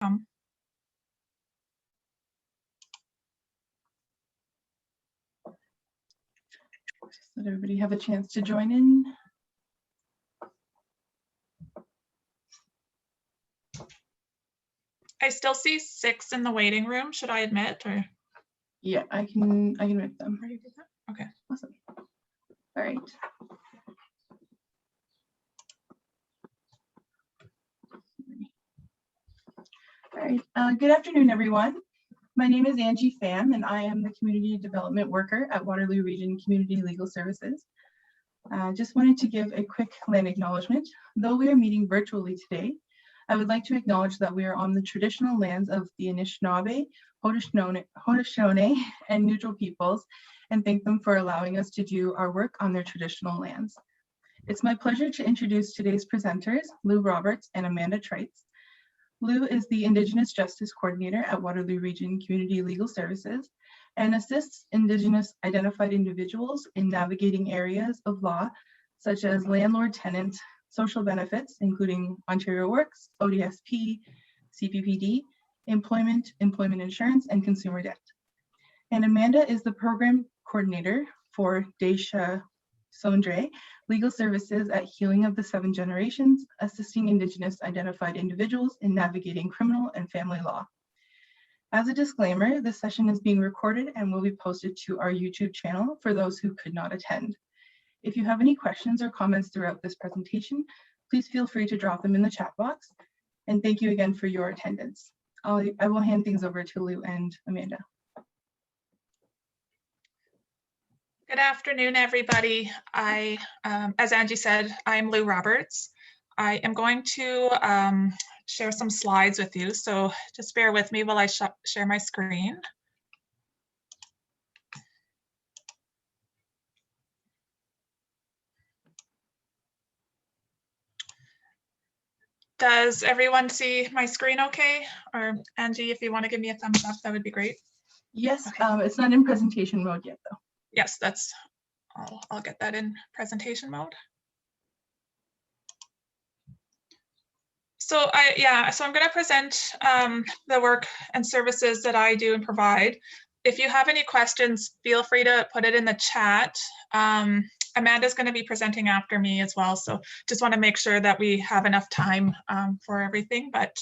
Let everybody have a chance to join in. I still see 6 in the waiting room. Should I admit, or? Yeah, I can admit them. Okay. Awesome. All right. All right. Good afternoon, everyone. My name is Angie Pham, and I am the Community Development Worker at Waterloo Region Community Legal Services. Just wanted to give a quick land acknowledgement. Though we are meeting virtually today, I would like to acknowledge that we are on the traditional lands of the Anishinaabe, Haudenosaunee, and Neutral peoples, and thank them for allowing us to do our work on their traditional lands. It's my pleasure to introduce today's presenters, Lou Roberts and Amanda Trites. Lou is the Indigenous Justice Coordinator at Waterloo Region Community Legal Services and assists Indigenous identified individuals in navigating areas of law such as landlord-tenant, social benefits, including Ontario Works, ODSP, CPPd, employment insurance, and consumer debt. And Amanda is the Program Coordinator for Dehsahsodre Legal Services at Healing of the Seven Generations, assisting Indigenous identified individuals in navigating criminal and family law. As a disclaimer, this session is being recorded and will be posted to our YouTube channel for those who could not attend. If you have any questions or comments throughout this presentation, please feel free to drop them in the chat box. And thank you again for your attendance. I will hand things over to Lou and Amanda. Good afternoon, everybody. As Angie said, I'm Lou Roberts. I am going to share some slides with you, so just bear with me while I share my screen. Does everyone see my screen okay? Or Angie, if you want to give me a thumbs up, that would be great. Yes, okay. It's not in presentation mode yet, though. Yes, I'll get that in presentation mode. So I'm going to present the work and services that I do and provide. If you have any questions, feel free to put it in the chat. Amanda's going to be presenting after me as well, so just want to make sure that we have enough time for everything, but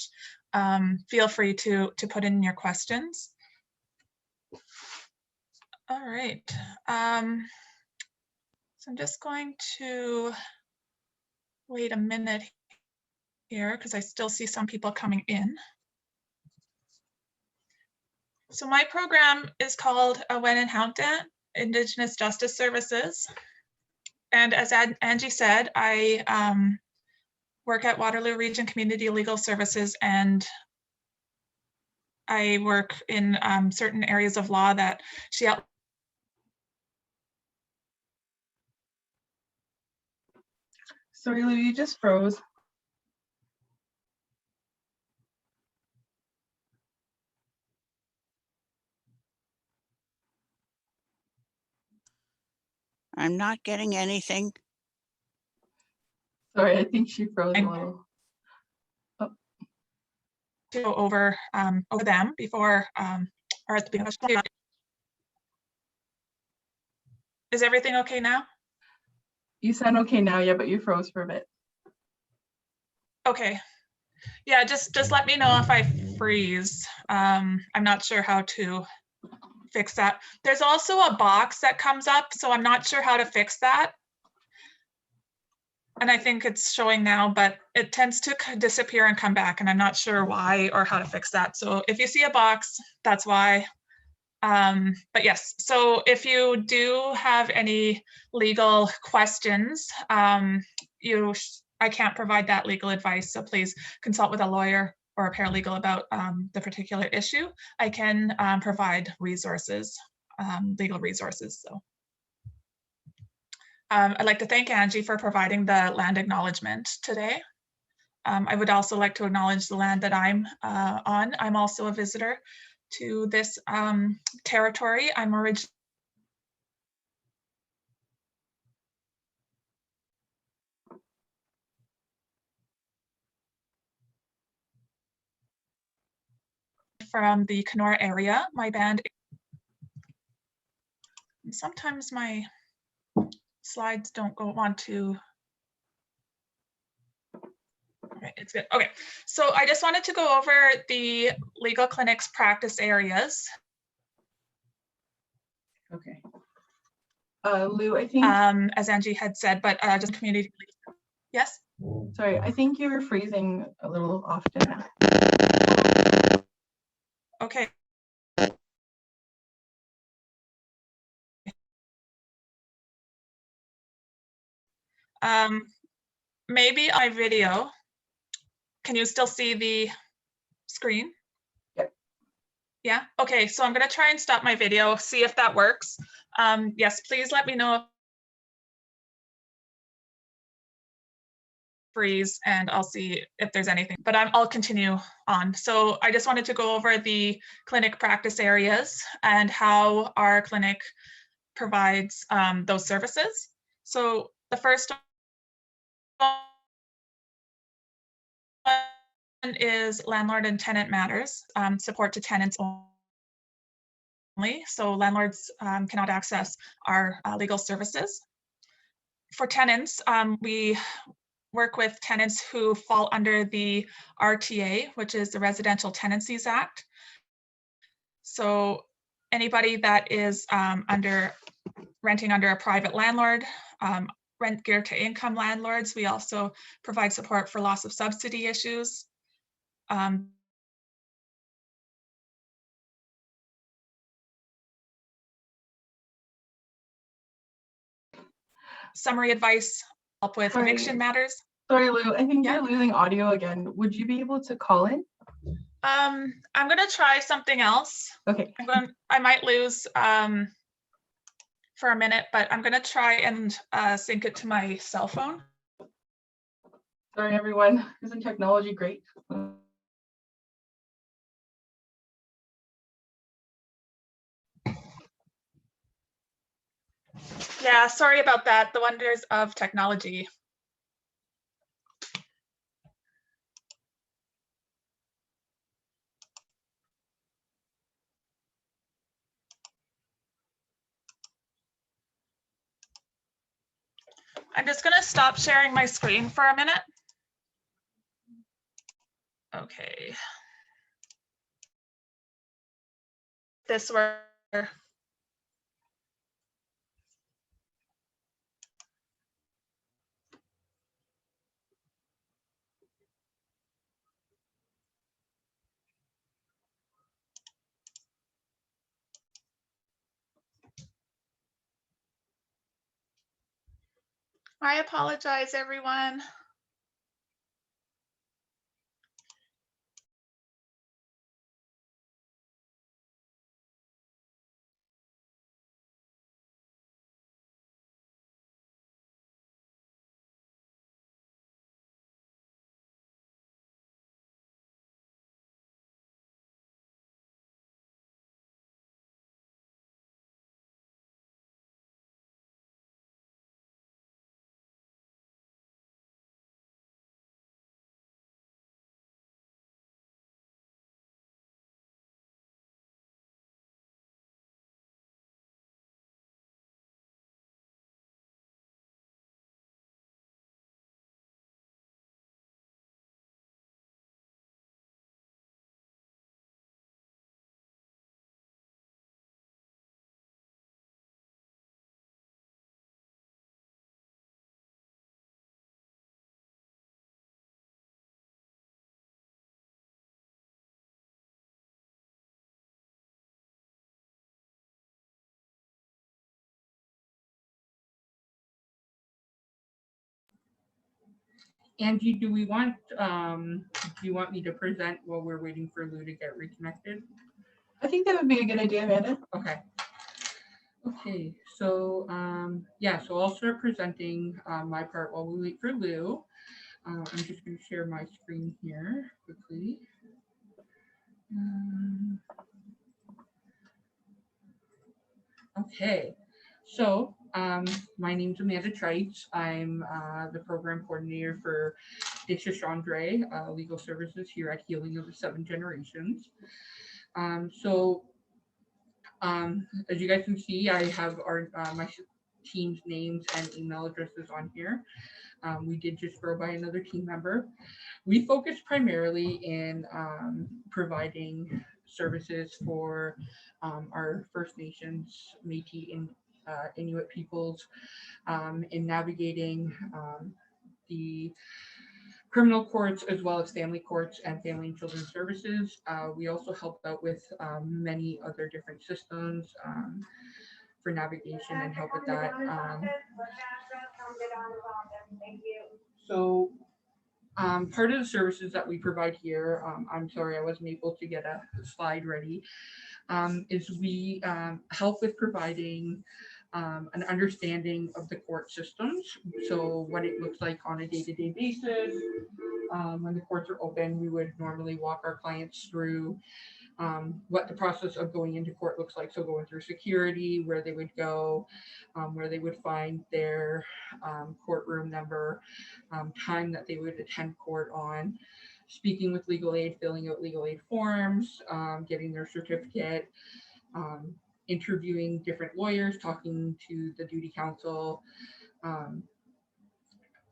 feel free to put in your questions. All right. So I'm just going to wait a minute here because I still see some people coming in. So my program is called Waitlist, Indigenous Justice Services. And as Angie said, I work at Waterloo Region Community Legal Services, and I work in certain areas of law that she outlined. Sorry, Lou, you just froze. I'm not getting anything. Sorry, I think she froze a little. Oh. To go over them before or at the beginning. Is everything okay now? You sound okay now, yeah, but you froze for a bit. Okay. Yeah, just let me know if I freeze. I'm not sure how to fix that. There's also a box that comes up, so I'm not sure how to fix that. And I think it's showing now, but it tends to disappear and come back, and I'm not sure why or how to fix that. So if you see a box, that's why. But yes, so if you do have any legal questions, I can't provide that legal advice, so please consult with a lawyer or a paralegal about the particular issue. I can provide resources, legal resources. So I'd like to thank Angie for providing the land acknowledgement today. I would also like to acknowledge the land that I'm on. I'm also a visitor to this territory. I'm originally from the Kenora area. My band, sometimes my slides don't go on to, okay, it's good. Okay, so I just wanted to go over the legal clinics practice areas. Okay. Lou, I think, As Angie had said, but just community, yes? sorry, I think you're freezing a little often now. Okay. Maybe my video. Can you still see the screen? Yep. Yeah, okay, so I'm gonna try and stop my video, see if that works. Yes, please let me know if freeze and I'll see if there's anything, but I'll continue on. So I just wanted to go over the clinic practice areas and how our clinic provides those services. So the first one is landlord and tenant matters, support to tenants only. So landlords cannot access our legal services. For tenants, we work with tenants who fall under the RTA, which is the Residential Tenancies Act. So anybody that is renting under a private landlord, rent geared to income landlords. We also provide support for loss of subsidy issues. Summary advice, help with eviction matters. Sorry, Lou, I think Yeah. you're losing audio again. Would you be able to call in? I'm gonna try something else. Okay. I might lose for a minute, but I'm gonna try and sync it to my cell phone. Sorry, everyone. Isn't technology great? Yeah, sorry about that. The wonders of technology. I'm just gonna stop sharing my screen for a minute. Okay. This were. I apologize, everyone. Angie, do you want me to present while we're waiting for Lou to get reconnected? I think that would be a good idea, Amanda. Okay. Okay, so yeah, so I'll start presenting my part while we wait for Lou. I'm just going to share my screen here quickly. Okay, so my name's Amanda Trites. I'm the program coordinator for Dehsahsodre Legal Services here at Healing of the Seven Generations. As you guys can see, I have our my team's names and email addresses on here. We did just grow by another team member. We focus primarily in providing services for our First Nations, Métis, and Inuit peoples in navigating the criminal courts as well as family courts and family and children's services. We also help out with many other different systems for navigation and help with that. So part of the services that we provide here, I'm sorry I wasn't able to get a slide ready, is we help with providing an understanding of the court systems. So what it looks like on a day-to-day basis. When the courts are open, we would normally walk our clients through what the process of going into court looks like. So going through security, where they would go, where they would find their courtroom number, time that they would attend court on, speaking with legal aid, filling out legal aid forms, getting their certificate, interviewing different lawyers, talking to the duty counsel,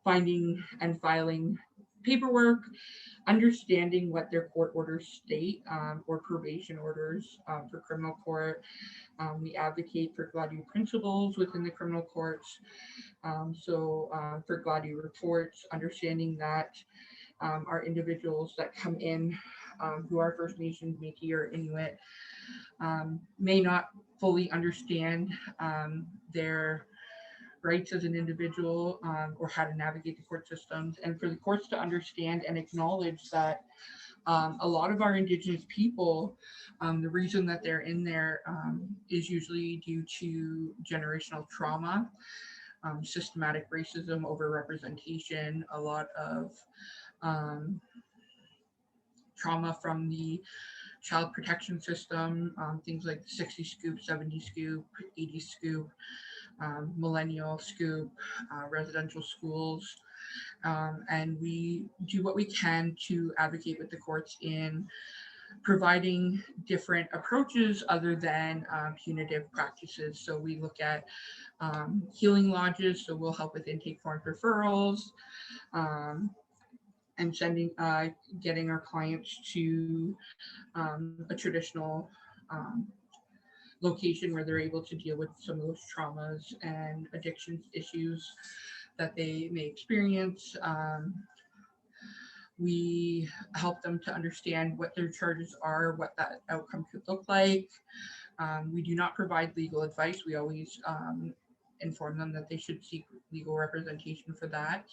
finding and filing paperwork, understanding what their court orders state, or probation orders for criminal court. We advocate for Gladue principles within the criminal courts. For Gladue reports, understanding that our individuals that come in who are First Nations, Métis, or Inuit may not fully understand their rights as an individual or how to navigate the court systems, and for the courts to understand and acknowledge that a lot of our Indigenous people, the reason that they're in there is usually due to generational trauma, systematic racism, overrepresentation, a lot of trauma from the child protection system, things like 60 scoop, 70 scoop, 80 scoop, millennial scoop, residential schools. And we do what we can to advocate with the courts in providing different approaches other than punitive practices. So we look at healing lodges, so we'll help with intake form referrals, and getting our clients to a traditional location where they're able to deal with some of those traumas and addiction issues that they may experience. We help them to understand what their charges are, what that outcome could look like. We do not provide legal advice. We always inform them that they should seek legal representation for that,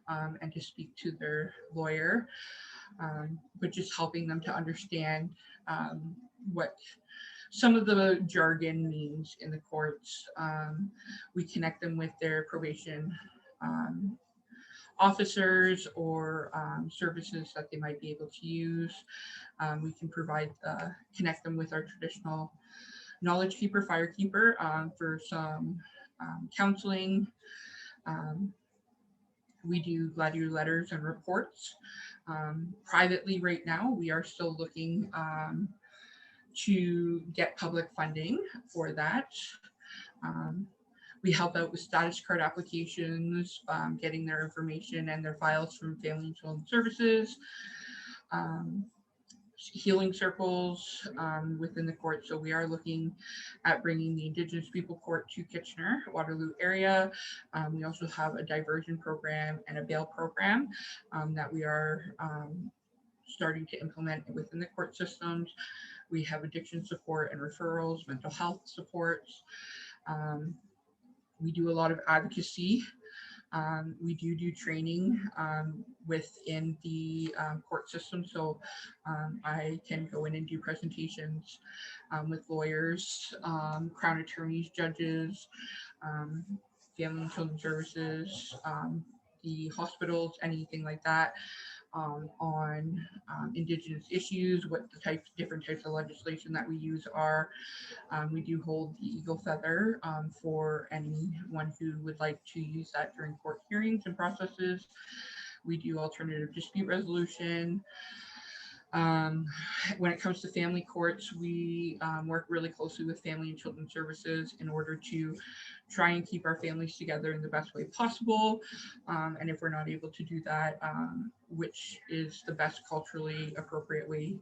and to speak to their lawyer, but just helping them to understand what some of the jargon means in the courts. We connect them with their probation officers or services that they might be able to use. We can connect them with our traditional knowledge keeper, fire keeper, for some counseling. We do Gladue letters and reports. Privately right now, we are still looking to get public funding for that. We help out with status card applications, getting their information and their files from Family and Children Services, healing circles within the court. So we are looking at bringing the Indigenous People Court to Kitchener, Waterloo area. We also have a diversion program and a bail program that we are starting to implement within the court systems. We have addiction support and referrals, mental health supports. We do a lot of advocacy. We do training within the court system. So I can go in and do presentations with lawyers, Crown attorneys, judges, Family and Children Services, the hospitals, anything like that, on Indigenous issues, what the different types of legislation that we use are. We do hold the Eagle Feather for anyone who would like to use that during court hearings and processes. We do alternative dispute resolution. When it comes to family courts, we work really closely with Family and Children's Services in order to try and keep our families together in the best way possible. And if we're not able to do that, which is the best culturally appropriate way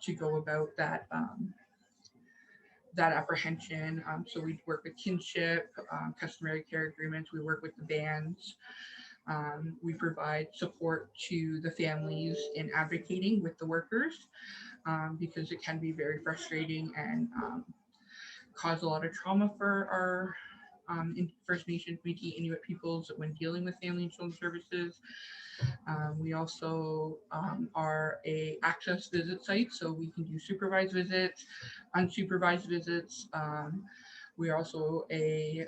to go about that that apprehension. So we work with kinship, customary care agreements, we work with the bands. We provide support to the families in advocating with the workers because it can be very frustrating and cause a lot of trauma for our First Nations, Métis, Inuit peoples when dealing with Family and Children's Services. We also are a access visit site, so we can do supervised visits, unsupervised visits. We're also a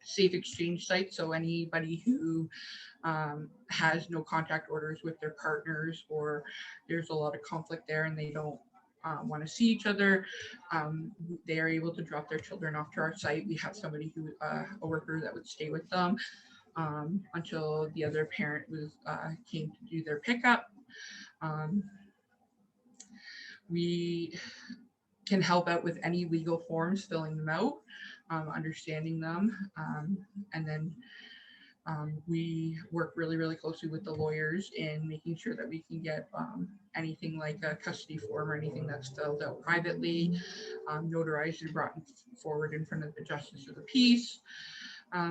safe exchange site, so anybody who has no contact orders with their partners, or there's a lot of conflict there and they don't want to see each other, they are able to drop their children off to our site. We have somebody who, a worker that would stay with them until the other parent was came to do their pickup. We can help out with any legal forms, filling them out, understanding them, and then we work really, really closely with the lawyers in making sure that we can get anything like a custody form or anything that's filled out privately, notarized and brought forward in front of the Justice of the Peace.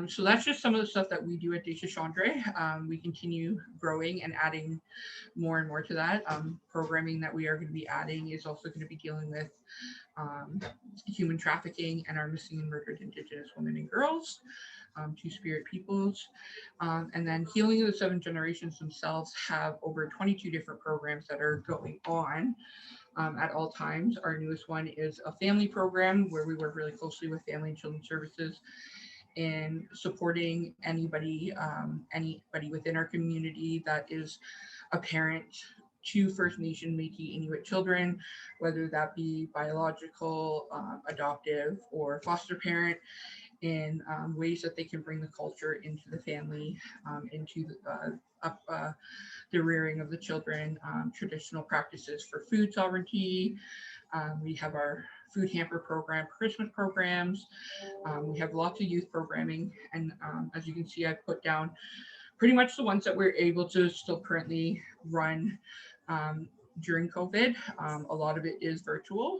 So that's just some of the stuff that we do at Dehsahsodre. We continue growing and adding more and more to that. Programming that we are going to be adding is also going to be dealing with human trafficking and our missing and murdered Indigenous women and girls, Two-Spirit peoples. And then Healing of the Seven Generations themselves have over 22 different programs that are going on at all times. Our newest one is a family program where we work really closely with Family and Children's Services in supporting anybody within our community that is a parent to First Nation, Métis, Inuit children, whether that be biological, adoptive, or foster parent, in ways that they can bring the culture into the family, into the rearing of the children, traditional practices for food sovereignty. We have our food hamper program, Christmas programs. We have lots of youth programming. And as you can see, I've put down pretty much the ones that we're able to still currently run during COVID. A lot of it is virtual.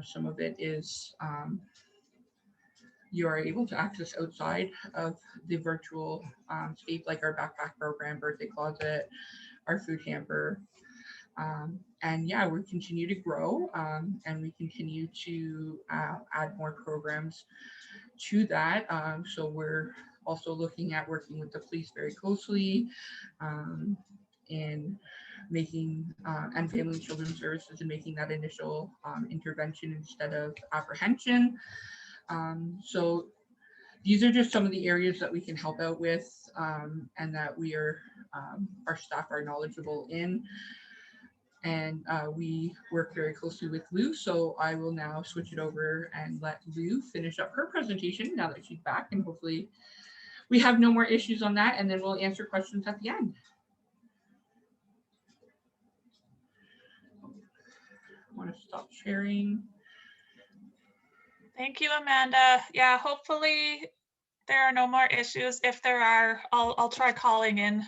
Some of it is you are able to access outside of the virtual space, like our backpack program, birthday closet, our food hamper. And yeah, we continue to grow and we continue to add more programs to that. So we're also looking at working with the police very closely in making and Family and Children's Services and making that initial intervention instead of apprehension. So these are just some of the areas that we can help out with and that we are, our staff are knowledgeable in. And we work very closely with Lou. So I will now switch it over and let Lou finish up her presentation now that she's back, and hopefully we have no more issues on that, and then we'll answer questions at the end. I want to stop sharing. Thank you, Amanda. Yeah, hopefully there are no more issues. If there are, I'll try calling in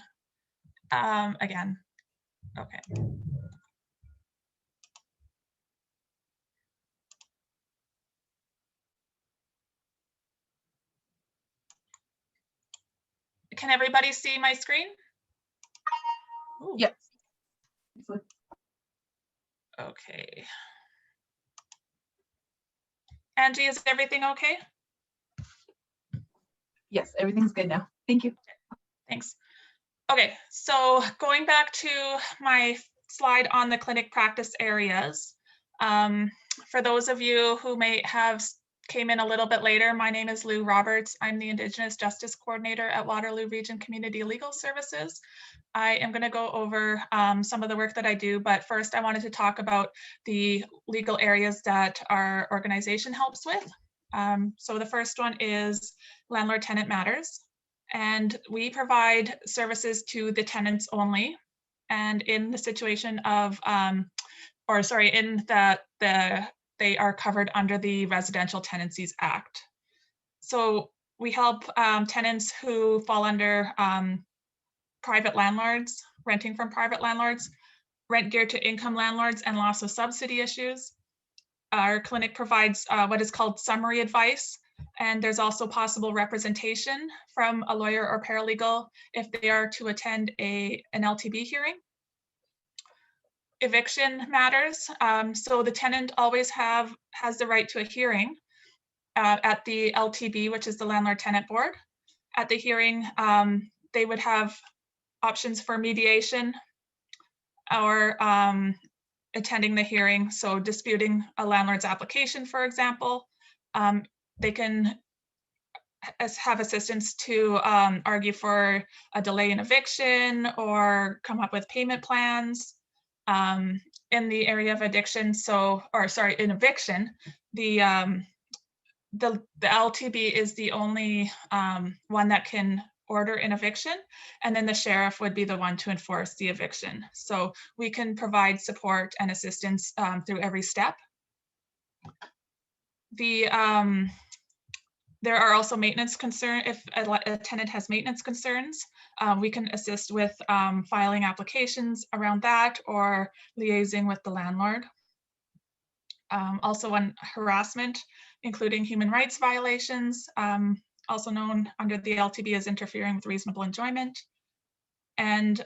again. Okay. Can everybody see my screen? Ooh. Yes. Okay. Angie, is everything okay? Yes, everything's good now. Thank you. Thanks. Okay, so going back to my slide on the clinic practice areas, for those of you who may have came in a little bit later, my name is Lou Roberts. I'm the Indigenous Justice Coordinator at Waterloo Region Community Legal Services. I am going to go over some of the work that I do, but first I wanted to talk about the legal areas that our organization helps with. So the first one is Landlord-Tenant Matters, and we provide services to the tenants only. and in the situation of, or sorry, in that they are covered under the Residential Tenancies Act. So we help tenants who fall under private landlords, renting from private landlords, rent geared to income landlords, and loss of subsidy issues. Our clinic provides what is called summary advice, and there's also possible representation from a lawyer or paralegal if they are to attend an LTB hearing. Eviction matters. So the tenant always has the right to a hearing at the LTB, which is the Landlord-Tenant Board. At the hearing, they would have options for mediation or attending the hearing. So disputing a landlord's application, for example. They can have assistance to argue for a delay in eviction or come up with payment plans. In the area of addiction, in eviction, the LTB is the only one that can order an eviction, and then the sheriff would be the one to enforce the eviction. So we can provide support and assistance through every step. There are also maintenance concerns. If a tenant has maintenance concerns, we can assist with filing applications around that or liaising with the landlord. Also on harassment, including human rights violations, also known under the LTB as interfering with reasonable enjoyment. And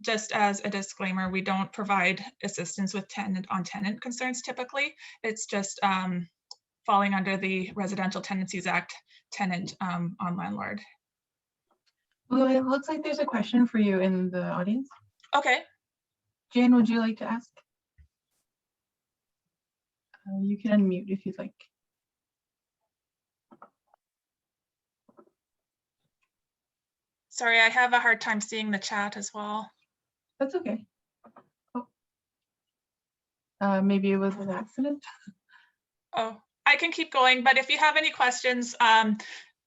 just as a disclaimer, we don't provide assistance with tenant concerns typically. It's just falling under the Residential Tenancies Act, tenant on landlord. Well, it looks like there's a question for you in the audience. Okay. Jan, would you like to ask? You can unmute if you'd like. Sorry, I have a hard time seeing the chat as well. That's okay. Oh. Maybe it was an accident. Oh, I can keep going, but if you have any questions,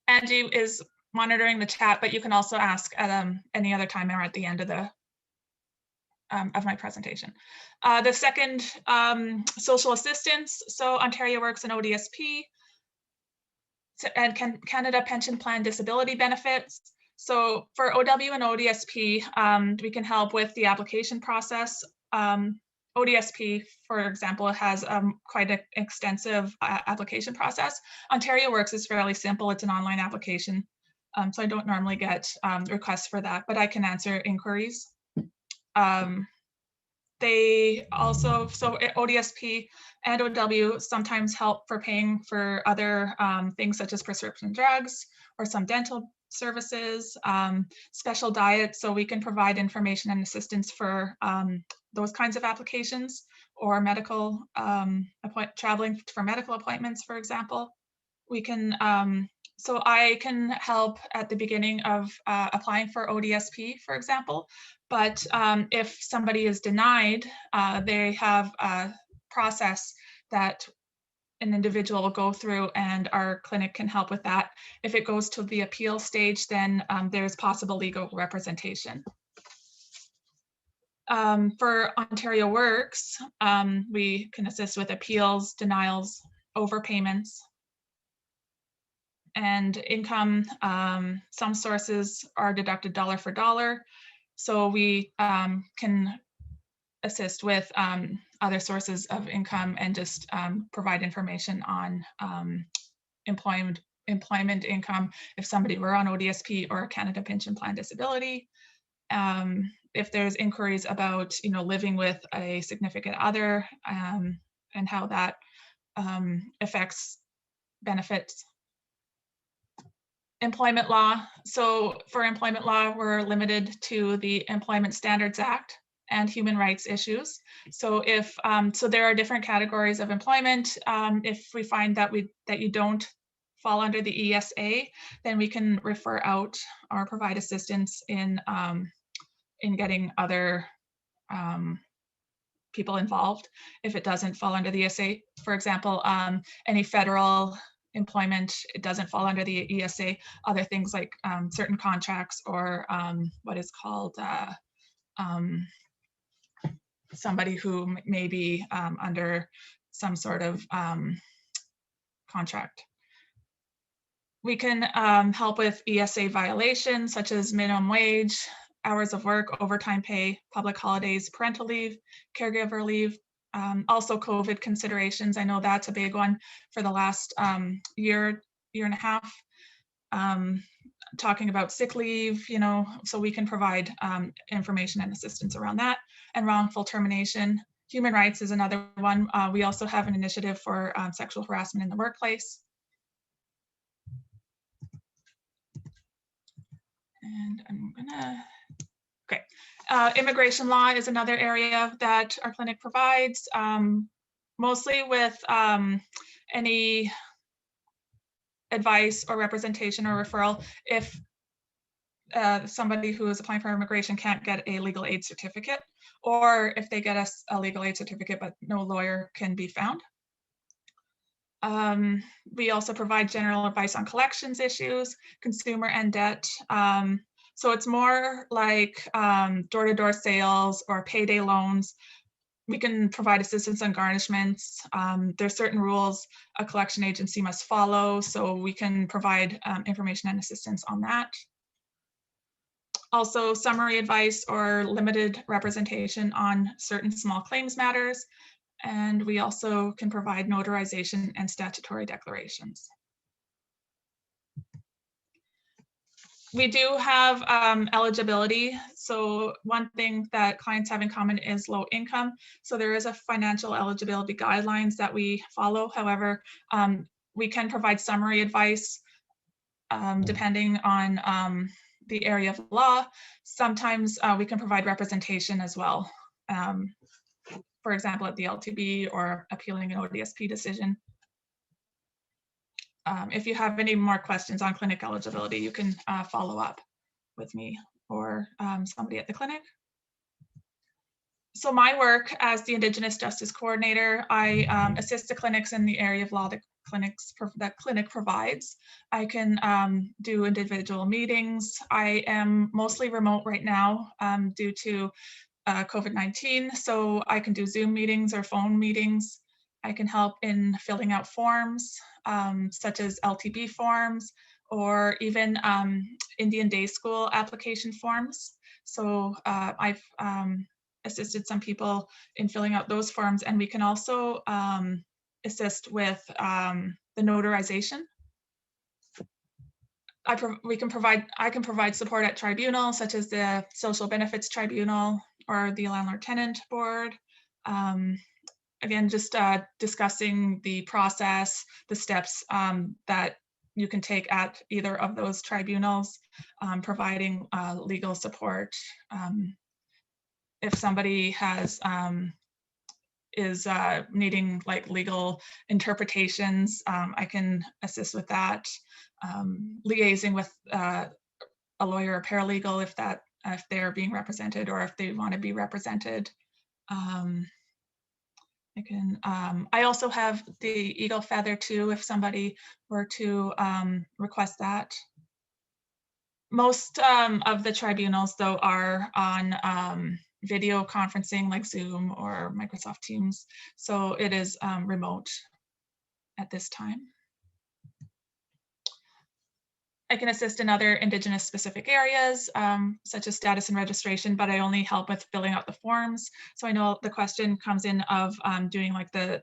Angie is monitoring the chat, but you can also ask at any other time or at the end of the of my presentation. The second, social assistance. So Ontario Works and ODSP and Canada Pension Plan Disability Benefits. So for OW and ODSP, we can help with the application process. ODSP, for example, has quite an extensive application process. Ontario Works is fairly simple. It's an online application. So I don't normally get requests for that, but I can answer inquiries. They also, so ODSP and OW sometimes help for paying for other things such as prescription drugs or some dental services, special diets, so we can provide information and assistance for those kinds of applications, or medical, traveling for medical appointments, for example. We can, so I can help at the beginning of applying for ODSP, for example, but if somebody is denied, they have a process that an individual will go through, and our clinic can help with that. If it goes to the appeal stage, then there's possible legal representation. For Ontario Works, we can assist with appeals, denials, overpayments, and income. Some sources are deducted dollar for dollar, so we can assist with other sources of income and just provide information on employment income if somebody were on ODSP or Canada Pension Plan Disability. If there's inquiries about, living with a significant other and how that affects benefits. Employment law. So for employment law, we're limited to the Employment Standards Act and human rights issues. So if so there are different categories of employment. If we find that you don't fall under the ESA, then we can refer out or provide assistance in getting other people involved. If it doesn't fall under the ESA, for example, any federal employment, it doesn't fall under the ESA. Other things like certain contracts or what is called somebody who may be under some sort of contract. We can help with ESA violations such as minimum wage, hours of work, overtime pay, public holidays, parental leave, caregiver leave, also COVID considerations. I know that's a big one for the last year and a half. Talking about sick leave, you know, so we can provide information and assistance around that. And wrongful termination. Human rights is another one. We also have an initiative for sexual harassment in the workplace. And I'm gonna, okay. Immigration law is another area that our clinic provides, mostly with any advice or representation or referral if somebody who is applying for immigration can't get a legal aid certificate, or if they get us a legal aid certificate but no lawyer can be found. We also provide general advice on collections issues, consumer and debt. So it's more like door-to-door sales or payday loans. We can provide assistance on garnishments. There's certain rules a collection agency must follow, so we can provide information and assistance on that. Also, summary advice or limited representation on certain small claims matters. And we also can provide notarization and statutory declarations. We do have eligibility. So one thing that clients have in common is low income. So there is a financial eligibility guidelines that we follow. However, we can provide summary advice depending on the area of law. Sometimes we can provide representation as well. For example, at the LTB or appealing an ODSP decision. If you have any more questions on clinic eligibility, you can follow up with me or somebody at the clinic. So my work as the Indigenous Justice Coordinator, I assist the clinics in the area of law that clinic provides. I can do individual meetings. I am mostly remote right now due to COVID-19, so I can do Zoom meetings or phone meetings. I can help in filling out forms, such as LTB forms, or even Indian Day School application forms. So I've assisted some people in filling out those forms, and we can also assist with the notarization. I can provide support at tribunals such as the Social Benefits Tribunal or the Landlord-Tenant Board. Again, just discussing the process, the steps that you can take at either of those tribunals, providing legal support. If somebody has is needing like legal interpretations, I can assist with that. Liaising with a lawyer or paralegal if they're being represented or if they want to be represented. I also have the Eagle Feather too, if somebody were to request that. Most of the tribunals though are on video conferencing like Zoom or Microsoft Teams. So it is remote at this time. I can assist in other Indigenous specific areas, such as status and registration, but I only help with filling out the forms. So I know the question comes in of doing like the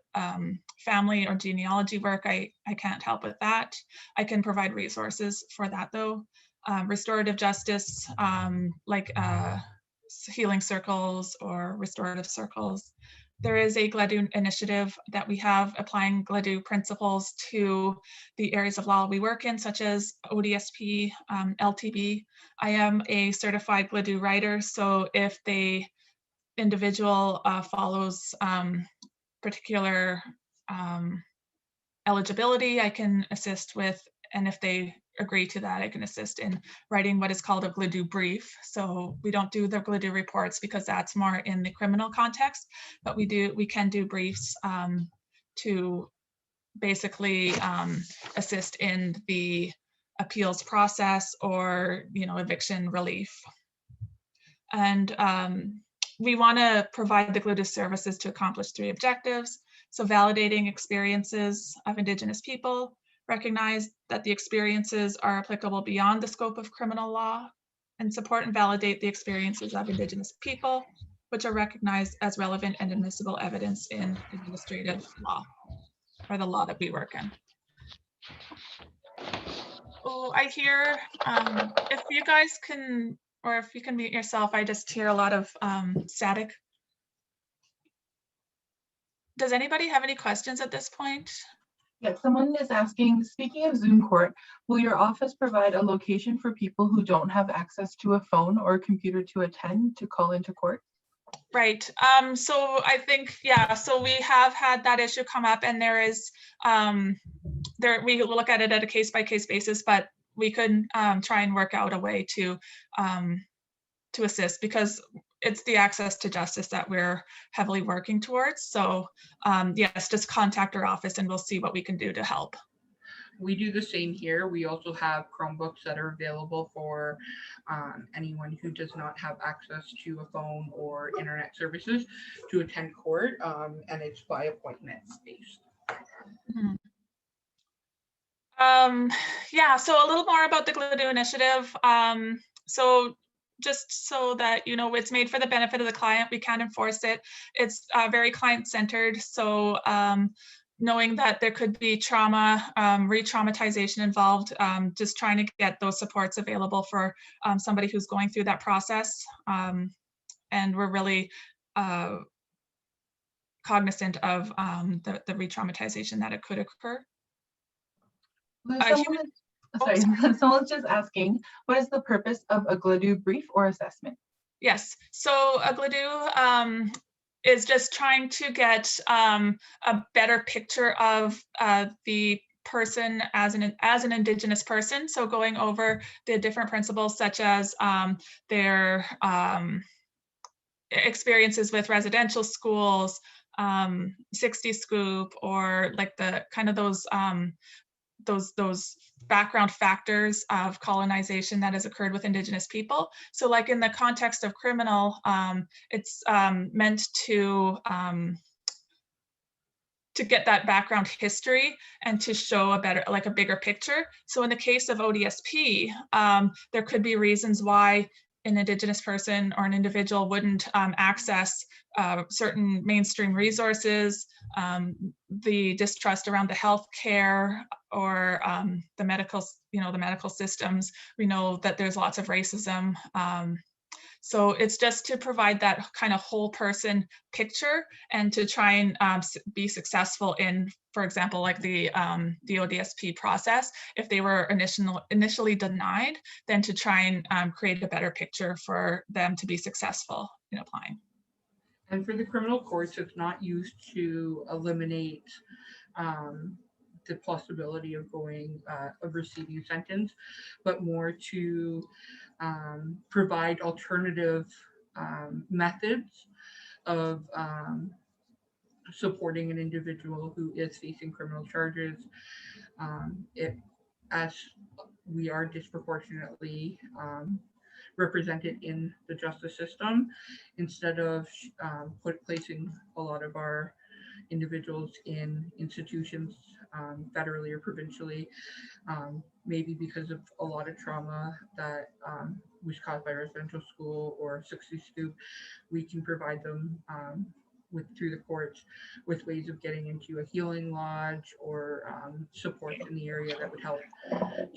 family or genealogy work. I can't help with that. I can provide resources for that though. Restorative justice, like healing circles or restorative circles. There is a GLADU initiative that we have applying GLADU principles to the areas of law we work in, such as ODSP, LTB. I am a certified GLADU writer, so if the individual follows particular eligibility, I can assist with, and if they agree to that, I can assist in writing what is called a GLADU brief. So we don't do the GLADU reports because that's more in the criminal context, but we can do briefs to basically assist in the appeals process or eviction relief. And we want to provide the GLUDU services to accomplish 3 objectives. So validating experiences of Indigenous people, recognize that the experiences are applicable beyond the scope of criminal law, and support and validate the experiences of Indigenous people, which are recognized as relevant and admissible evidence in administrative law, or the law that we work in. Oh, I hear, if you guys can, or if you can mute yourself, I just hear a lot of static. Does anybody have any questions at this point? Yeah, someone is asking, speaking of Zoom court, will your office provide a location for people who don't have access to a phone or a computer to attend to call into court? Right. So I think, yeah, so we have had that issue come up, and there is, we look at it at a case by case basis, but we could try and work out a way to assist, because it's the access to justice that we're heavily working towards. So yes, just contact our office and we'll see what we can do to help. We do the same here. We also have Chromebooks that are available for anyone who does not have access to a phone or internet services to attend court, and it's by appointment based. Yeah, so a little more about the GLUDU initiative. So just so that you know, it's made for the benefit of the client. We can't enforce it. It's very client-centered. So knowing that there could be trauma, re-traumatization involved, just trying to get those supports available for somebody who's going through that process. And we're really cognizant of the re-traumatization that it could occur. Someone's just asking, what is the purpose of a GLUDU brief or assessment? Yes, so a GLUDU is just trying to get a better picture of the person as an Indigenous person. So going over the different principles, such as their experiences with residential schools, 60 Scoop, or like the kind of those background factors of colonization that has occurred with Indigenous people. So like in the context of criminal, it's meant to get that background history and to show a bigger picture. So in the case of ODSP, there could be reasons why an Indigenous person or an individual wouldn't access certain mainstream resources, the distrust around the healthcare or the medical systems. We know that there's lots of racism. So it's just to provide that kind of whole person picture and to try and be successful in, for example, like the ODSP process. If they were initially denied, then to try and create a better picture for them to be successful in applying. And for the criminal courts, it's not used to eliminate the possibility of receiving a sentence, but more to provide alternative methods of supporting an individual who is facing criminal charges. As we are disproportionately represented in the justice system, instead of placing a lot of our individuals in institutions federally or provincially, maybe because of a lot of trauma that was caused by residential school or 60 Scoop, we can provide them through the courts with ways of getting into a healing lodge or support in the area that would help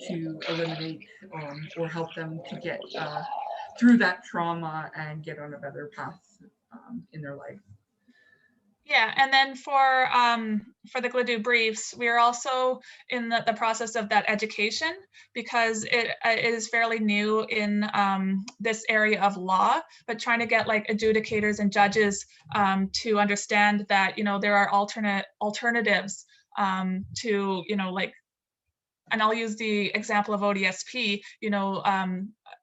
to eliminate or help them to get through that trauma and get on a better path in their life. Yeah, and then for the GLUDU briefs, we are also in the process of that education, because it is fairly new in this area of law, but trying to get like adjudicators and judges to understand that, there are alternatives to, and I'll use the example of ODSP,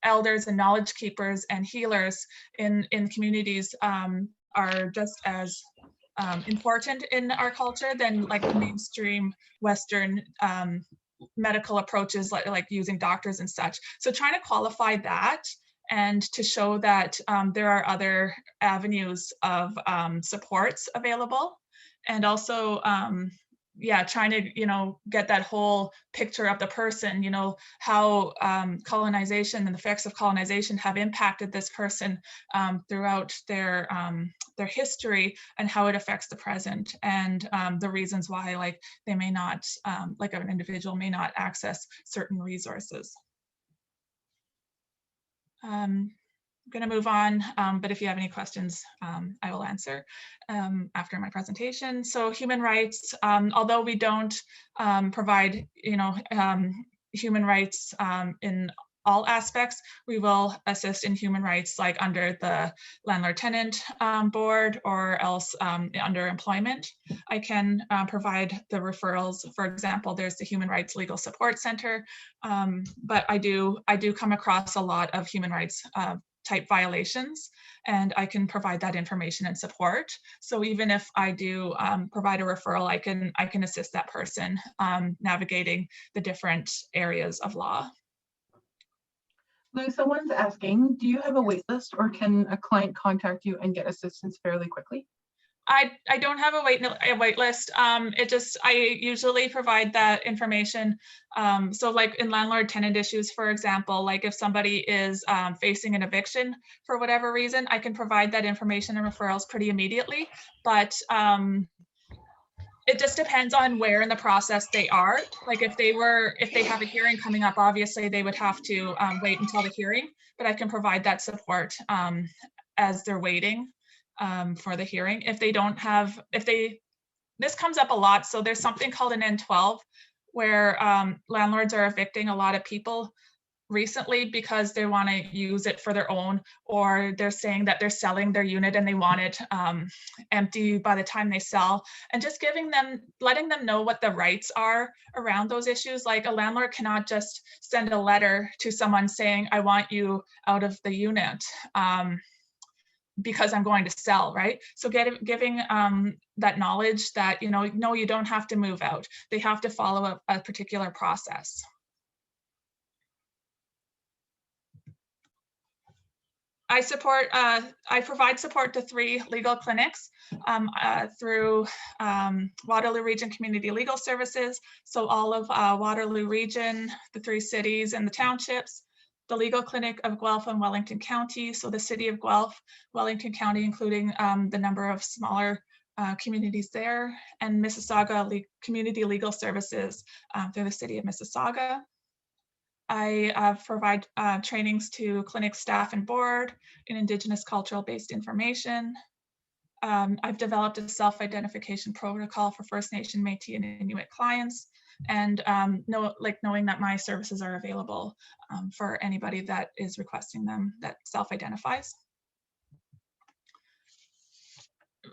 elders and knowledge keepers and healers in communities are just as important in our culture than like the mainstream Western medical approaches, like using doctors and such. So trying to qualify that and to show that there are other avenues of supports available, and also yeah, trying to, get that whole picture of the person, how colonization and the effects of colonization have impacted this person throughout their history, and how it affects the present, and the reasons why, like, they may not, like an individual may not access certain resources. I'm going to move on, but if you have any questions, I will answer after my presentation. So human rights, although we don't provide, human rights in all aspects, we will assist in human rights, like under the Landlord-Tenant board, or else under employment. I can provide the referrals. For example, there's the Human Rights Legal Support Center, but I do come across a lot of human rights type violations, and I can provide that information and support. So even if I do provide a referral, I can assist that person navigating the different areas of law. Lou, someone's asking, do you have a wait list, or can a client contact you and get assistance fairly quickly? I don't have a wait list. I usually provide that information. So like in landlord-tenant issues, for example, like if somebody is facing an eviction for whatever reason, I can provide that information and referrals pretty immediately. But it just depends on where in the process they are. Like if they have a hearing coming up, obviously they would have to wait until the hearing, but I can provide that support as they're waiting for the hearing. This comes up a lot. So there's something called an N12 where landlords are evicting a lot of people recently because they want to use it for their own, or they're saying that they're selling their unit and they want it empty by the time they sell, and just letting them know what the rights are around those issues. Like a landlord cannot just send a letter to someone saying, I want you out of the unit because I'm going to sell, right? So giving that knowledge that, no, you don't have to move out. They have to follow a particular process. I provide support to 3 legal clinics through Waterloo Region Community Legal Services. So all of Waterloo Region, the 3 cities and the townships, the Legal Clinic of Guelph and Wellington County. So the city of Guelph, Wellington County, including the number of smaller communities there, and Mississauga Community Legal Services through the city of Mississauga. I provide trainings to clinic staff and board in Indigenous cultural-based information. I've developed a self-identification protocol for First Nation, Métis, and Inuit clients, and knowing that my services are available for anybody that is requesting them that self-identifies.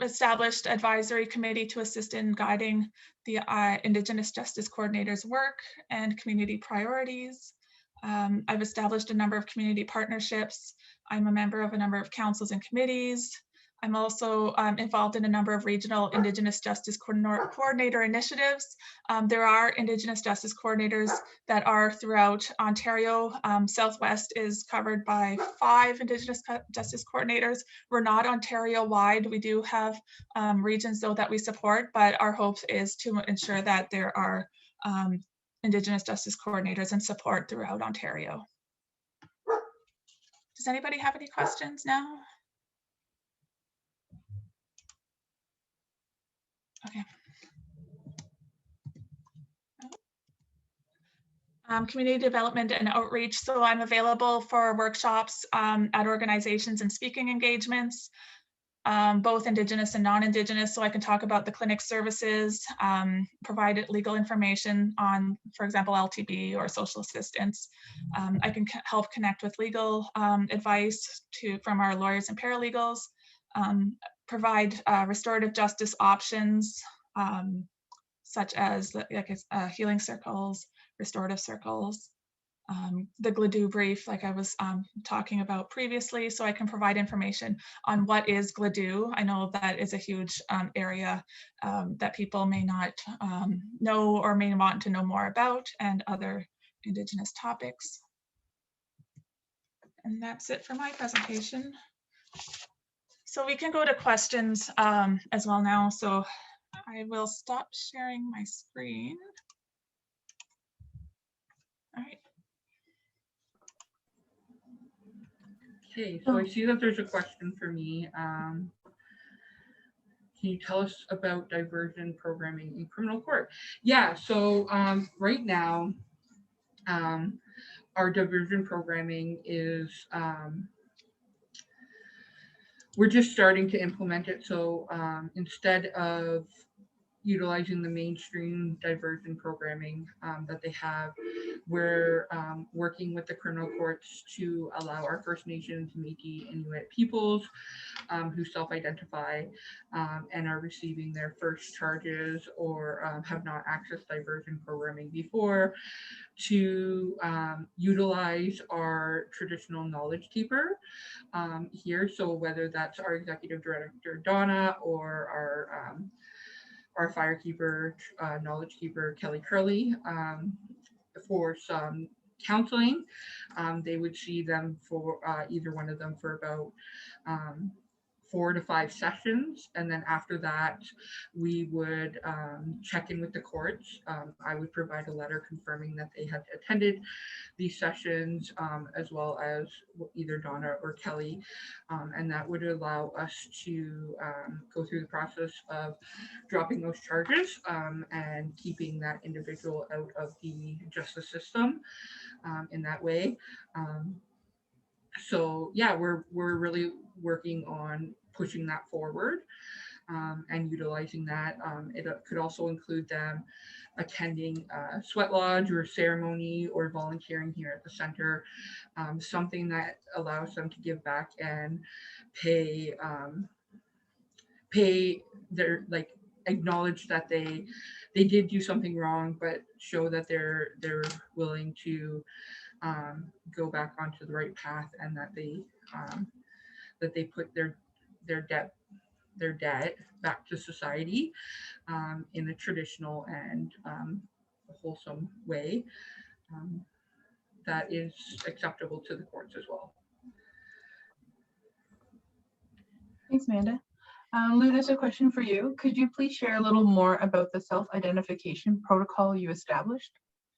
Established advisory committee to assist in guiding the Indigenous Justice Coordinator's work and community priorities. I've established a number of community partnerships. I'm a member of a number of councils and committees. I'm also involved in a number of regional Indigenous Justice Coordinator initiatives. There are Indigenous Justice Coordinators that are throughout Ontario. Southwest is covered by 5 Indigenous Justice Coordinators. We're not Ontario-wide. We do have regions though that we support, but our hope is to ensure that there are Indigenous Justice Coordinators and support throughout Ontario. Does anybody have any questions now? Okay. Community development and outreach. So I'm available for workshops at organizations and speaking engagements, both Indigenous and non-Indigenous. So I can talk about the clinic services, provide legal information on, for example, LTB or social assistance. I can help connect with legal advice from our lawyers and paralegals, provide restorative justice options, such as healing circles, restorative circles, the GLADU brief, like I was talking about previously, so I can provide information on what is GLADU. I know that is a huge area that people may not know or may want to know more about, and other Indigenous topics. And that's it for my presentation. So we can go to questions as well now. So I will stop sharing my screen. All right. Okay, so I see that there's a question for me. Can you tell us about diversion programming in criminal court? Yeah, so right now, our diversion programming is, we're just starting to implement it. So instead of utilizing the mainstream diversion programming that they have, we're working with the criminal courts to allow our First Nations, Métis, Inuit peoples who self-identify and are receiving their first charges or have not accessed diversion programming before to utilize our traditional knowledge keeper here. So whether that's our executive director, Donna, or our firekeeper, knowledge keeper, Kelly Curley, for some counseling. They would see them for either one of them for about 4 to 5 sessions. And then after that, we would check in with the courts. I would provide a letter confirming that they had attended these sessions, as well as either Donna or Kelly. And that would allow us to go through the process of dropping those charges and keeping that individual out of the justice system in that way. So yeah, we're really working on pushing that forward and utilizing that. It could also include them attending a sweat lodge or ceremony or volunteering here at the center, something that allows them to give back and pay their, like, acknowledge that they did do something wrong, but show that they're willing to go back onto the right path, and that they put their debt back to society in a traditional and wholesome way that is acceptable to the courts as well. Thanks, Amanda. Lou, there's a question for you. Could you please share a little more about the self-identification protocol you established?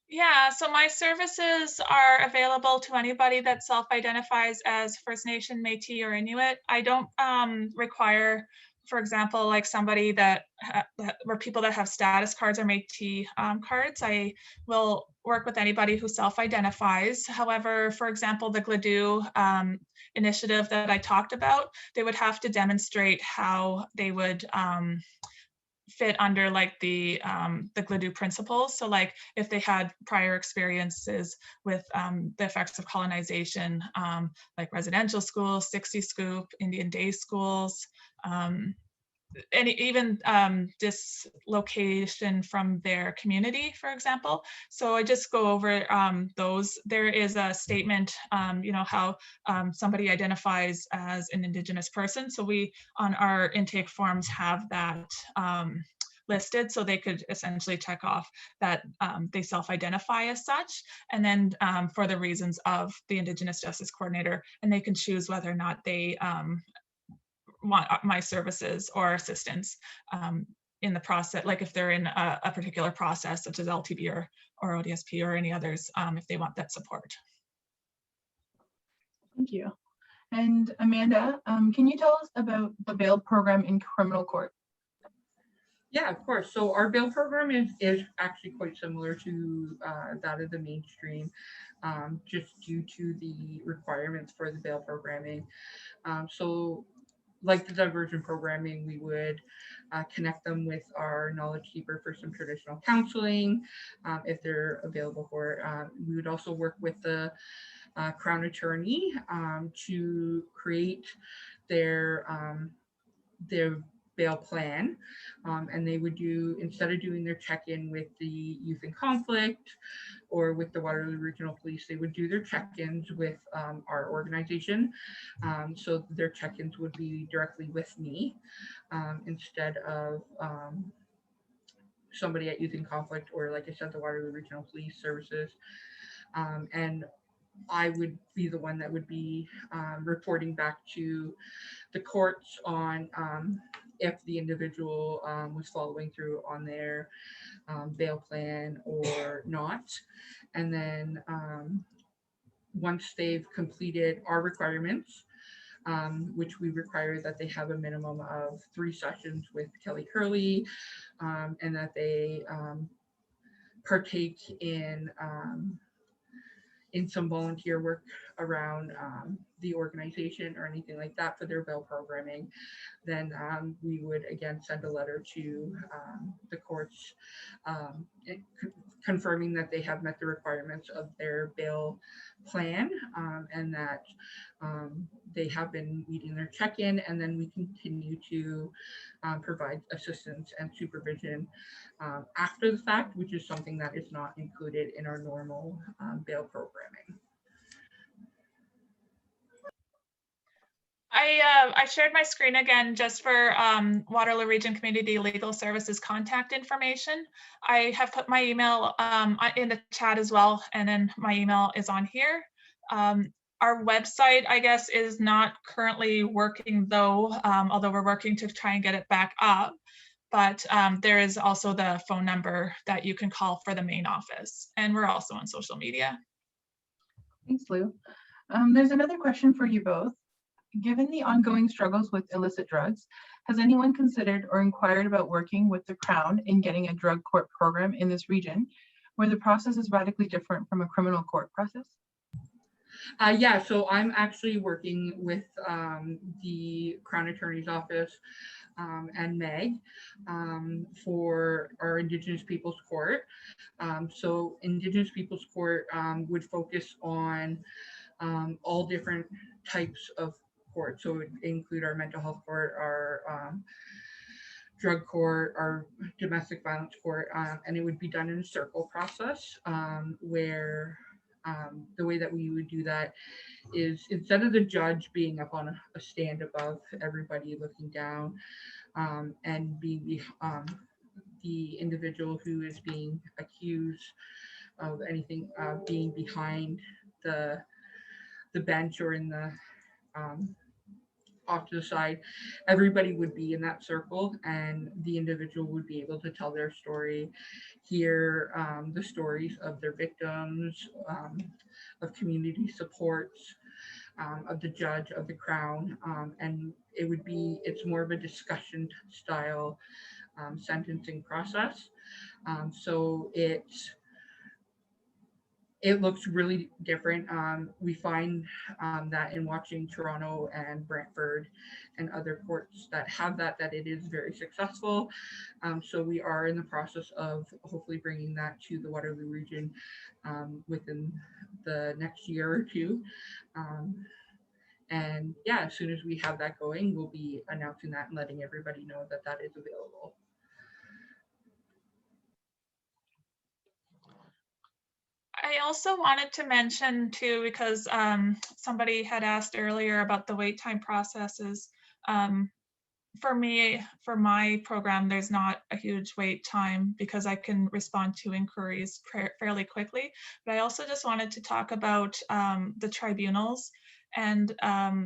Yeah, so my services are available to anybody that self-identifies as First Nation, Métis, or Inuit. I don't require, for example, like somebody that, or people that have status cards or Métis cards. I will work with anybody who self-identifies. However, for example, the GLADU initiative that I talked about, they would have to demonstrate how they would fit under like the GLADU principles. So like if they had prior experiences with the effects of colonization, like residential schools, 60 Scoop, Indian day schools, and even dislocation from their community, for example. So I just go over those. There is a statement, you know, how somebody identifies as an Indigenous person. So we, on our intake forms, have that listed, so they could essentially check off that they self-identify as such, and then for the reasons of the Indigenous Justice Coordinator, and they can choose whether or not they want my services or assistance in the process, like if they're in a particular process such as LTB or ODSP or any others, if they want that support. Thank you. And Amanda, can you tell us about the bail program in criminal court? Yeah, of course. So our bail program is actually quite similar to that of the mainstream, just due to the requirements for the bail programming. So like the diversion programming, we would connect them with our knowledge keeper for some traditional counseling if they're available for it. We would also work with the Crown Attorney to create their bail plan, and they would do, instead of doing their check-in with the youth in conflict or with the Waterloo Regional Police, they would do their check-ins with our organization. So their check-ins would be directly with me instead of somebody at youth in conflict, or like I said, the Waterloo Regional Police Services. And I would be the one that would be reporting back to the courts on if the individual was following through on their bail plan or not. And then once they've completed our requirements, which we require that they have a minimum of 3 sessions with Kelly Curley, and that they partake in some volunteer work around the organization or anything like that for their bail programming, then we would again send a letter to the courts confirming that they have met the requirements of their bail plan, and that they have been meeting their check-in, and then we continue to provide assistance and supervision after the fact, which is something that is not included in our normal bail programming. I shared my screen again just for Waterloo Region Community Legal Services contact information. I have put my email in the chat as well, and then my email is on here. Our website, I guess, is not currently working though, although we're working to try and get it back up. But there is also the phone number that you can call for the main office. And we're also on social media. Thanks, Lou. There's another question for you both. Given the ongoing struggles with illicit drugs, has anyone considered or inquired about working with the Crown in getting a drug court program in this region, where the process is radically different from a criminal court process? Yeah, so I'm actually working with the Crown Attorney's Office and Meg for our Indigenous Peoples Court. So Indigenous Peoples Court would focus on all different types of court. So it would include our mental health court, our drug court, our domestic violence court, and it would be done in a circle process where the way that we would do that is instead of the judge being up on a stand above everybody looking down and being the individual who is being accused of anything being behind the bench or in the off to the side, everybody would be in that circle, and the individual would be able to tell their story, hear the stories of their victims, of community supports, of the judge, of the Crown, and it's more of a discussion style sentencing process. So it looks really different. We find that in watching Toronto and Brantford and other courts that have that it is very successful. So we are in the process of hopefully bringing that to the Waterloo region within the next year or two. And yeah, as soon as we have that going, we'll be announcing that and letting everybody know that that is available. I also wanted to mention too, because somebody had asked earlier about the wait time processes. For me, for my program, there's not a huge wait time because I can respond to inquiries fairly quickly. But I also just wanted to talk about the tribunals. And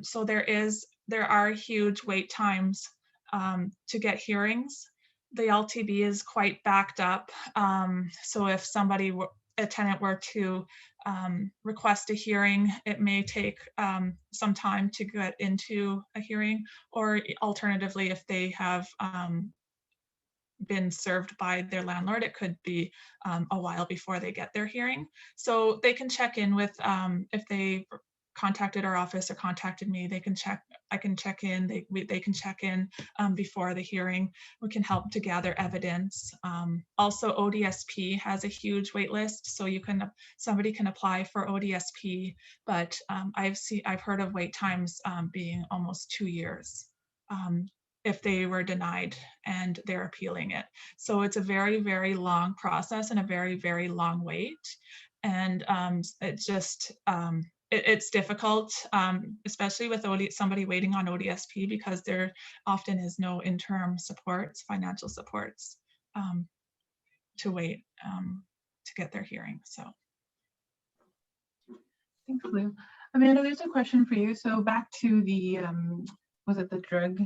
so there are huge wait times to get hearings. The LTB is quite backed up. So if a tenant were to request a hearing, it may take some time to get into a hearing, or alternatively, if they have been served by their landlord, it could be a while before they get their hearing. So they can check in with, if they contacted our office or contacted me, they can check, I can check in, they can check in before the hearing. We can help to gather evidence. Also, ODSP has a huge wait list, so somebody can apply for ODSP, but I've heard of wait times being almost 2 years if they were denied and they're appealing it. So it's a very, very long process and a very, very long wait. And it's difficult, especially with somebody waiting on ODSP, because there often is no interim supports, financial supports to wait to get their hearing. So. Thanks, Lou. Amanda, there's a question for you. So back to the, was it the drug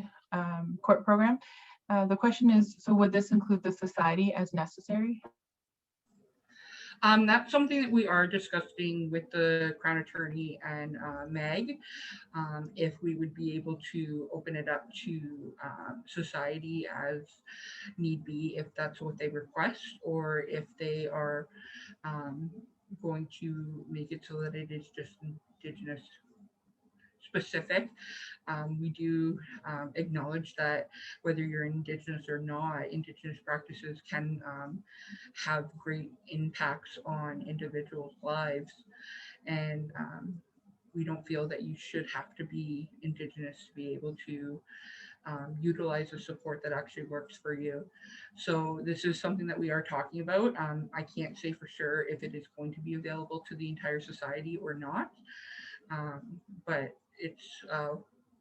court program? The question is, so would this include the society as necessary? That's something that we are discussing with the Crown Attorney and Meg, if we would be able to open it up to society as need be, if that's what they request, or if they are going to make it so that it is just Indigenous specific. We do acknowledge that whether you're Indigenous or not, Indigenous practices can have great impacts on individuals' lives. And we don't feel that you should have to be Indigenous to be able to utilize the support that actually works for you. So this is something that we are talking about. I can't say for sure if it is going to be available to the entire society or not, but it's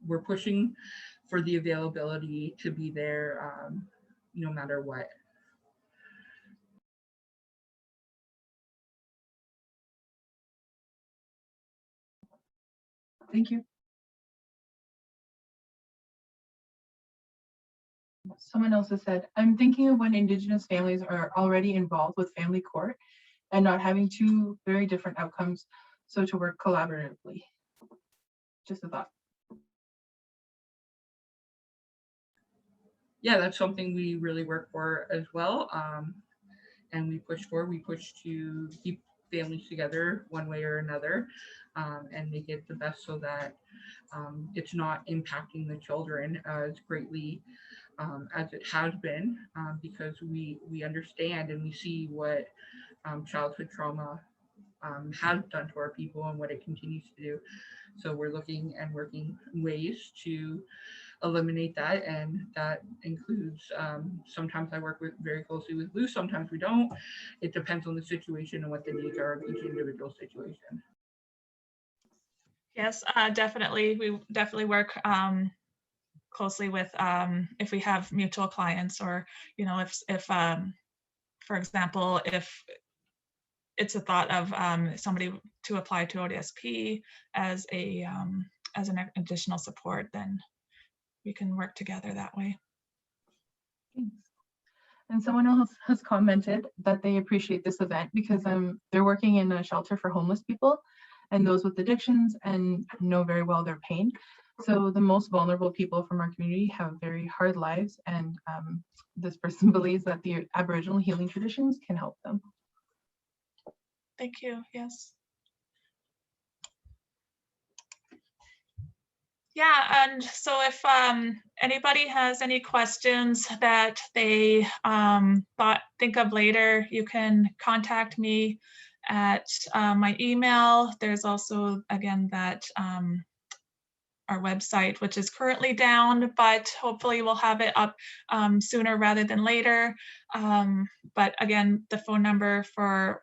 we're pushing for the availability to be there no matter what. Thank you. Someone else has said, I'm thinking of when Indigenous families are already involved with family court and not having two very different outcomes, so to work collaboratively. Just a thought. Yeah, that's something we really work for as well. And we push to keep families together one way or another, and make it the best so that it's not impacting the children as greatly as it has been, because we understand and we see what childhood trauma has done to our people and what it continues to do. So we're looking and working ways to eliminate that, and that includes sometimes I work very closely with Lou, sometimes we don't. It depends on the situation and what the needs are of each individual situation. Yes, definitely. We definitely work closely with if we have mutual clients, or if for example, if it's a thought of somebody to apply to ODSP as an additional support, then we can work together that way. Thanks. And someone else has commented that they appreciate this event because they're working in a shelter for homeless people and those with addictions and know very well their pain. So the most vulnerable people from our community have very hard lives, and this person believes that the Aboriginal healing traditions can help them. Thank you. Yes. Yeah, and so if anybody has any questions that they think of later, you can contact me at my email. There's also, again, that our website, which is currently down, but hopefully we'll have it up sooner rather than later. But again, the phone number for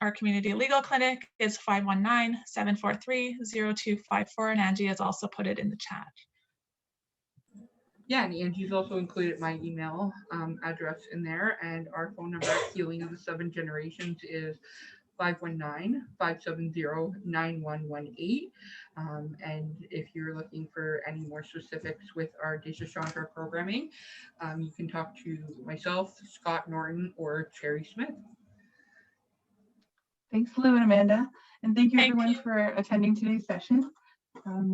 our community legal clinic is 519-743-0254, and Angie has also put it in the chat. Yeah, and Angie's also included my email address in there, and our phone number at Healing of the Seven Generations is 519-570-9118. And if you're looking for any more specifics with our Dehsahsodre programming, you can talk to myself, Scott Norton, or Cherry Smith. Thanks, Lou and Amanda. And thank you Thank everyone you. for attending today's session.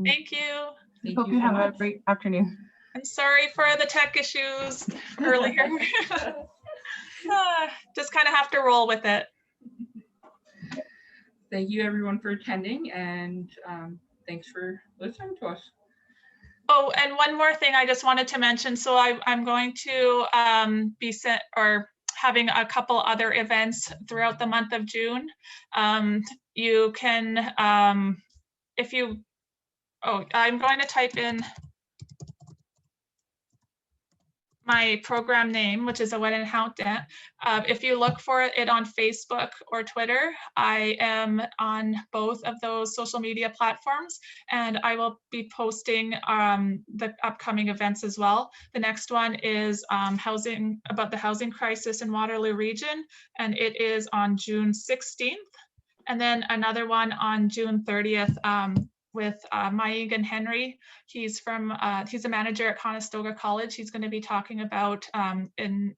Thank you. Hope you have a great afternoon. I'm sorry for the tech issues earlier. Just kind of have to roll with it. Thank you everyone for attending, and thanks for listening to us. Oh, and one more thing I just wanted to mention. So I'm going to be having a couple other events throughout the month of June. You can, I'm going to type in my program name, which is a Wet and Houghton. If you look for it on Facebook or Twitter, I am on both of those social media platforms, and I will be posting the upcoming events as well. The next one is about the housing crisis in Waterloo Region, and it is on June 16th. And then another one on June 30th with Maegan Henry. He's a manager at Conestoga College. He's going to be talking about Anishinaabe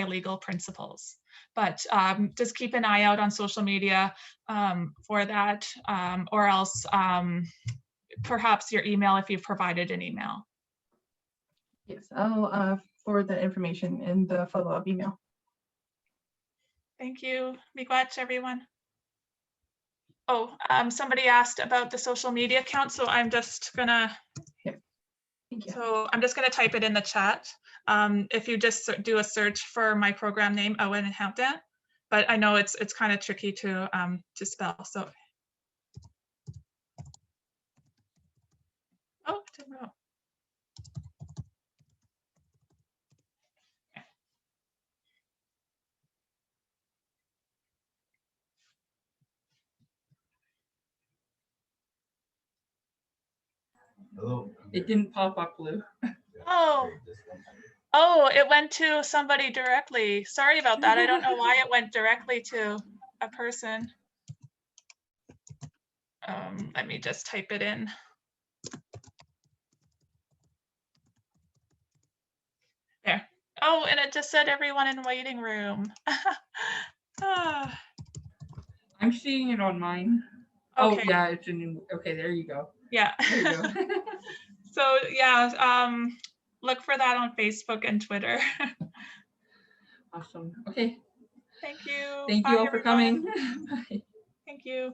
legal principles. But just keep an eye out on social media for that, or else perhaps your email if you've provided an email. Yes, I'll forward the information in the follow-up email. Thank you. Miigwech, everyone. Oh, somebody asked about the social media account, so I'm just gonna Thank you. So I'm just going to type it in the chat. If you just do a search for my program name, Owen and Hampton, but I know it's kind of tricky to spell. So, oh, it didn't go. Hello. It didn't pop up, Lou. Oh, it went to somebody directly. Sorry about that. I don't know why it went directly to a person. Let me just type it in. There. Oh, and it just said everyone in waiting room. I'm seeing it on mine. Okay. Oh yeah, it's in. Okay, there you go. Yeah. There you go. So yeah, look for that on Facebook and Twitter. Awesome. Okay. Thank you. Thank Bye, you all for everyone. coming. Bye. Thank you.